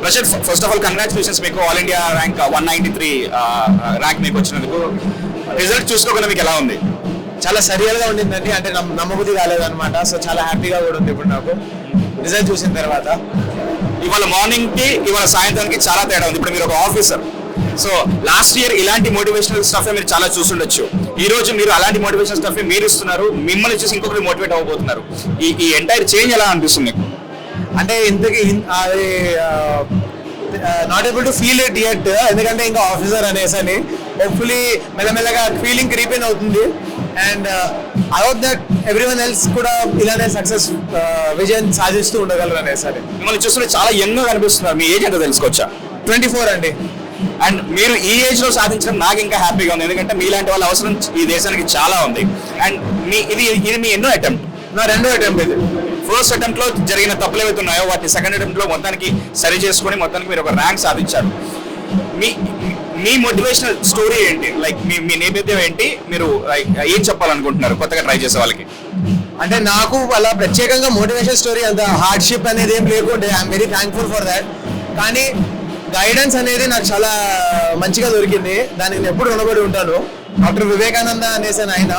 Prashanth, first of all congratulations, మీకు all India rank 193 rank మీకు వచ్చినందుకు. రిజల్ట్ చూసుకోకుండా మీకు ఎలా ఉంది? చాలా సరియల్గా ఉండిందండి, అంటే నమ్మబుద్ధి కాలేదన్నమాట. సో చాలా హ్యాపీగా కూడా ఉంది ఇప్పుడు నాకు రిజల్ట్ చూసిన తర్వాత. ఇవాళ మార్నింగ్ కి ఇవాళ సాయంత్రానికి చాలా తేడా ఉంది. ఇప్పుడు మీరు ఒక ఆఫీసర్, సో లాస్ట్ ఇయర్ ఇలాంటి మోటివేషనల్ స్టఫ్ మీరు చాలా చూసుండొచ్చు. ఈ రోజు మీరు అలాంటి మోటివేషనల్ స్టఫ్ మీరు ఇస్తున్నారు, మిమ్మల్ని చూసి ఇంకొకరు మోటివేట్ అవ్వబోతున్నారు. ఈ ఎంటైర్ చేంజ్ ఎలా అనిపిస్తుంది మీకు? అంటే ఇంతకీ అది not able to feel it at, ఎందుకంటే ఇంకా ఆఫీసర్ అనేసని హోప్ఫుల్లీ మెల్లమెల్లగా ఫీలింగ్ క్రీపెన్ అవుతుంది. And I hope that everyone else కూడా ఇలానే సక్సెస్ విజయం సాధిస్తూ ఉండగలరు అనేసరి. మిమ్మల్ని చూస్తుంటే చాలా యంగ్ గా కనిపిస్తున్నారు. మీ ఏజ్ ఎంత తెలుసుకోవచ్చా? 24 అండి. అండ్ మీరు ఈ ఏజ్ లో సాధించడం నాకు ఇంకా హ్యాపీగా ఉంది, ఎందుకంటే మీలాంటి వాళ్ళ అవసరం ఈ దేశానికి చాలా ఉంది. అండ్ ఇది మీ ఎన్నో అటెంప్ట్? నా రెండో అటెంప్ట్ ఇది. ఫస్ట్ అటెంప్ట్ లో జరిగిన తప్పులు ఏవైతే ఉన్నాయో వాటిని సెకండ్ అటెంప్ట్ లో మొత్తానికి సరి చేసుకొని మొత్తానికి మీరు ఒక ర్యాంక్ సాధించారు. మీ మోటివేషనల్ స్టోరీ ఏంటి? లైక్ మీ నేపథ్యం ఏంటి? మీరు ఏం చెప్పాలనుకుంటున్నారు కొత్తగా ట్రై చేసే వాళ్ళకి? అంటే నాకు అలా ప్రత్యేకంగా మోటివేషన్ స్టోరీ అంత హార్డ్షిప్ అనేది ఏం లేకుండే. I'm very thankful for that. కానీ గైడెన్స్ అనేది నాకు చాలా మంచిగా దొరికింది, దానికి నేను ఎప్పుడు రుణపడి ఉంటాను. డాక్టర్ వివేకానంద అనేసి ఆయన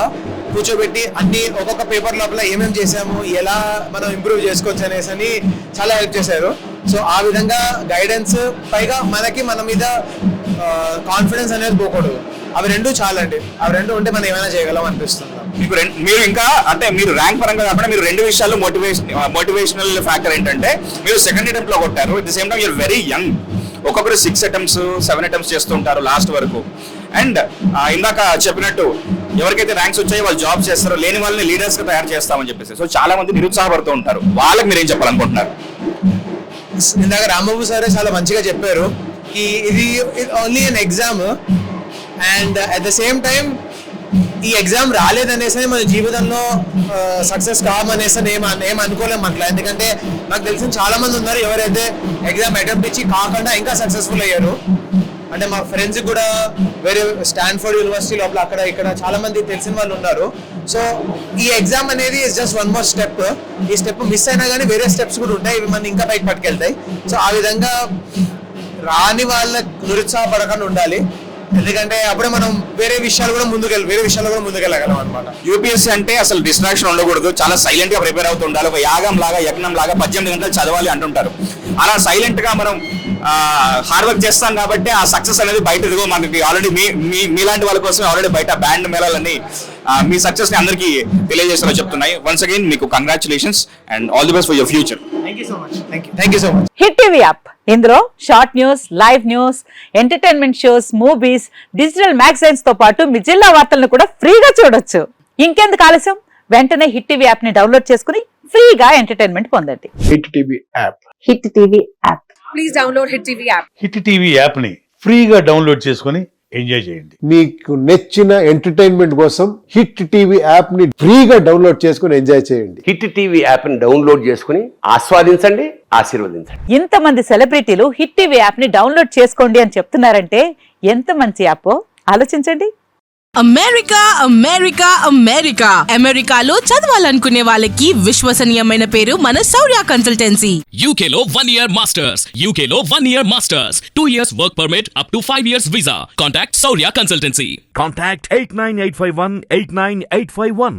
కూర్చోబెట్టి అన్ని ఒక్కొక్క పేపర్ లోపల ఏమేమి చేసాము, ఎలా మనం ఇంప్రూవ్ చేసుకోవచ్చు అనేసి అని చాలా హెల్ప్ చేశారు. సో ఆ విధంగా గైడెన్స్, పైగా మనకి మన మీద కాన్ఫిడెన్స్ అనేది పోకూడదు. అవి రెండు చాలండి, అవి రెండు ఉంటే మనం ఏమైనా చేయగలం అనిపిస్తుంది. మీరు ఇంకా అంటే మీరు ర్యాంక్ పరంగా కాకుండా మీరు రెండు విషయాల్లో మోటివేషనల్ ఫ్యాక్టర్ ఏంటంటే మీరు సెకండ్ అటెంప్ట్ లో కొట్టారు. At the same time you're very young. ఒక్కొక్కరు 6 attempts 7 attempts చేస్తుంటారు లాస్ట్ వరకు. అండ్ ఇందాక చెప్పినట్టు ఎవరికైతే ర్యాంక్స్ వచ్చాయో వాళ్ళు జాబ్ చేస్తారో, లేని వాళ్ళని లీడర్స్ గా తయారు చేస్తామని చెప్పేసి సో చాలా మంది నిరుత్సాహపడుతూ ఉంటారు. వాళ్ళకి మీరు ఏం చెప్పాలనుకుంటున్నారు? ఇందాక రాంబాబు సారే చాలా మంచిగా చెప్పారు కి ఇది only an exam, and at the same time ఈ ఎగ్జామ్ రాలేదనేసి మన జీవితంలో సక్సెస్ కావనేసి ఏం అనుకోలేము అట్లా. ఎందుకంటే నాకు తెలిసిన చాలా మంది ఉన్నారు ఎవరైతే ఎగ్జామ్ అటెంప్ట్ ఇచ్చి కాకుండా ఇంకా సక్సెస్ఫుల్ అయ్యారు. అంటే మా ఫ్రెండ్స్ కూడా వేరే స్టాన్ఫోర్డ్ యూనివర్సిటీ లోపల అక్కడ ఇక్కడ చాలా మంది తెలిసిన వాళ్ళు ఉన్నారు. సో ఈ ఎగ్జామ్ అనేది is just one more step. ఈ స్టెప్ మిస్ అయినా కానీ వేరే స్టెప్స్ కూడా ఉంటాయి, ఇవి మనం ఇంకా పైకి పట్టుకెళ్తాయి. సో ఆ విధంగా రాని వాళ్ళకి నిరుత్సాహపడకుండా ఉండాలి, ఎందుకంటే అప్పుడే మనం వేరే విషయాలు కూడా ముందుకెళ్ళగలం అనమాట. యూపీఎస్సీ అంటే అసలు డిస్ట్రాక్షన్ ఉండకూడదు, చాలా సైలెంట్ గా ప్రిపేర్ అవుతూ ఉండాలి. ఒక యజ్ఞం లాగా 18 గంటలు చదవాలి అంటుంటారు. అలా సైలెంట్ గా మనం హార్డ్ వర్క్ చేస్తాం కాబట్టి ఆ సక్సెస్ అనేది బయట ఇదిగో మనకి ఆల్రెడీ మీలాంటి వాళ్ళ కోసం ఆల్రెడీ బయట బ్యాండ్ మేళాలని మీ సక్సెస్ ని అందరికీ తెలియజేసేలా చెప్తున్నాయి. వన్స్ అగైన్ మీకు congratulations and all the best for your future. Thank you so much. Hit TV app, ఇందులో short news, live news, entertainment shows, movies, digital magazines తో పాటు మీ జిల్లా వార్తలను కూడా ఫ్రీగా చూడొచ్చు. ఇంకెందుకు ఆలస్యం, వెంటనే హిట్ టీవీ యాప్ ని డౌన్లోడ్ చేసుకుని ఫ్రీగా ఎంటర్టైన్మెంట్ పొందండి. Hit TV app. Hit TV app. Please download hit TV app. Hit TV app ని ఫ్రీగా డౌన్లోడ్ చేసుకుని ఎంజాయ్ చేయండి. మీకు నచ్చిన ఎంటర్టైన్మెంట్ కోసం హిట్ టీవీ యాప్ ని ఫ్రీగా డౌన్లోడ్ చేసుకుని ఎంజాయ్ చేయండి. హిట్ టీవీ యాప్ ని డౌన్లోడ్ చేసుకుని ఆస్వాదించండి, ఆశీర్వదించండి. ఇంతమంది సెలబ్రిటీలు హిట్ టీవీ యాప్ ని డౌన్లోడ్ చేసుకోండి అని చెప్తున్నారంటే ఎంత మంచి యాప్ ఆలోచించండి. అమెరికా అమెరికా అమెరికా అమెరికాలో చదవాలనుకునే వాళ్ళకి విశ్వసనీయమైన పేరు మన శౌర్య కన్సల్టెన్సీ. UK లో 1 year masters, UK లో 1 year masters, 2 years work permit up to 5 years visa. Contact Saurya Consultancy. Contact 89851 89851.